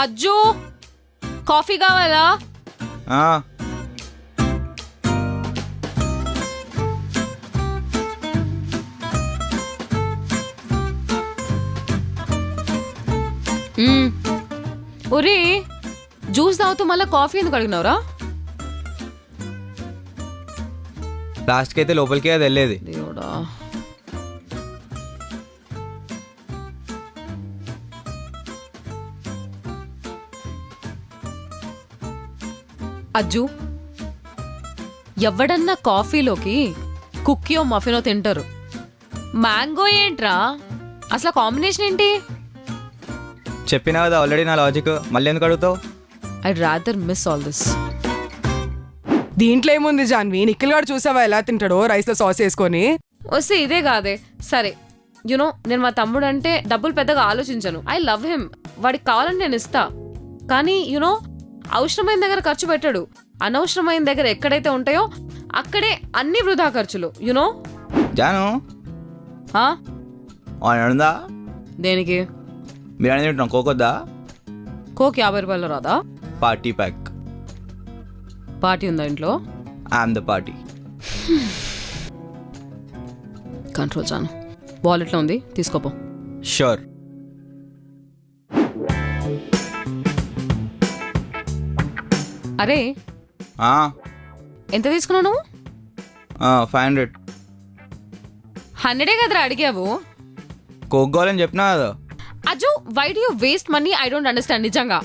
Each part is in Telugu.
అజ్జు కాఫీ కావాలా? ఆ, ఒరే జ్యూస్ తాగుతూ మళ్ళీ కాఫీ ఎందుకు అడిగినావురా? లాస్ట్కి అయితే లోపలికి అది వెళ్ళేది. దేవుడా. అజ్జు ఎవడన్నా కాఫీలోకి కుక్కీయో మఫినో తింటారు, మ్యాంగో ఏంట్రా అసలు కాంబినేషన్ ఏంటి? చెప్పినా కదా ఆల్రెడీ నా లాజిక్, మళ్ళీ ఎందుకు అడుగుతావు? I'd rather miss all this. దీంట్లో ఏముంది జాన్వి, నిఖిల్ గారు చూసావా ఎలా తింటాడో రైస్ లో సాస్ వేసుకొని. వస్తే ఇదే కాదే. సరే యునో నేను మా తమ్ముడు అంటే డబ్బులు పెద్దగా ఆలోచించను. ఐ లవ్ హిమ్, వాడికి కావాలని నేను ఇస్తా. కానీ యునో అవసరమైన దగ్గర ఖర్చు పెట్టాడు, అనవసరమైన దగ్గర ఎక్కడైతే ఉంటాయో అక్కడే అన్ని వృధా ఖర్చులు. యునో జాను ఉందా? దేనికి? బిర్యానీ తింటున్నాం, కోకొద్దా? కోక్ 50 రూపాయలు రాదా? Party pack. పార్టీ ఉందా ఇంట్లో? I'm the party. కంట్రోల్ చాను. వాలెట్లో ఉంది, తీసుకోపో. షూర్. అరే ఎంత తీసుకున్నావు నువ్వు? 500. 100 కదరా అడిగావు. కోక్ కావాలని చెప్పినా కదా. అజు why do you waste money? I don't understand నిజంగా.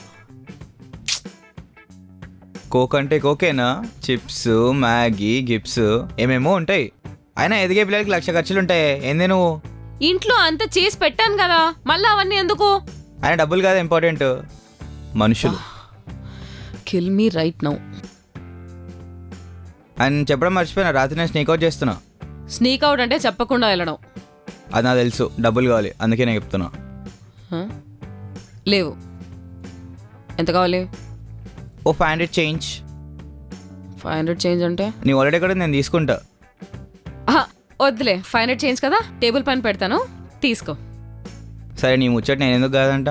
కోక్ అంటే కోకేనా? చిప్స్, మ్యాగీ, గిప్స్ ఏమేమో ఉంటాయి. అయినా ఎదిగే పిల్లలకి 1,00,000 ఖర్చులు ఉంటాయి. ఏంది నువ్వు? ఇంట్లో అంతా చేసి పెట్టాను కదా, మళ్ళీ అవన్నీ ఎందుకు? ఆయన డబ్బులు కాదు ఇంపార్టెంట్, మనుషులు. Kill me right now. ఆయన చెప్పడం మర్చిపోయినా, రాత్రి నేను స్నీక్అవుట్ చేస్తున్నా. స్నీక్ అవుట్ అంటే చెప్పకుండా వెళ్ళడం. అది నాకు తెలుసు, డబ్బులు కావాలి అందుకే నేను చెప్తున్నా. లేవు. ఎంత కావాలి? ఓ 500 చేంజ్. 500 చేంజ్ అంటే? నీ ఆల్రెడీ కూడా నేను తీసుకుంటా. వద్దులే, 500 చేంజ్ కదా, టేబుల్ పైన పెడతాను, తీసుకో. సరే నీ ముచ్చట నేను ఎందుకు కాదంట?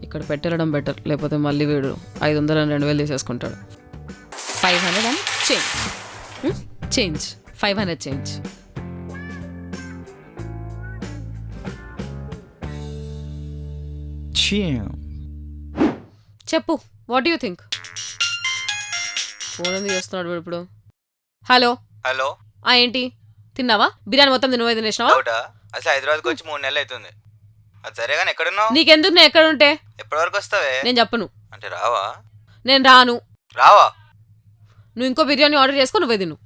ఇక్కడ పెట్టెళ్ళడం బెటర్, లేకపోతే మళ్ళీ వీడు 500 అని 2000 తీసేసుకుంటాడు. 500 అని చేంజ్. Change 500 change. చెప్పు, what do you think? Phone ఎందుకు చేస్తున్నాడు వీడు ఇప్పుడు? Hello hello. ఏంటి తిన్నావా? బిర్యానీ మొత్తం నువ్వే తినేసినావా? అసలు హైదరాబాద్కి వచ్చి 3 నెలలు అవుతుంది. అది సరే కానీ ఎక్కడున్నావు? నీకెందుకు నేను ఎక్కడ ఉంటే? ఎప్పటి వరకు వస్తావే? నేను చెప్పను. అంటే రావా? నేను రాను. రావా? నువ్వు ఇంకో బిర్యానీ ఆర్డర్ చేసుకో, నువ్వే తిను.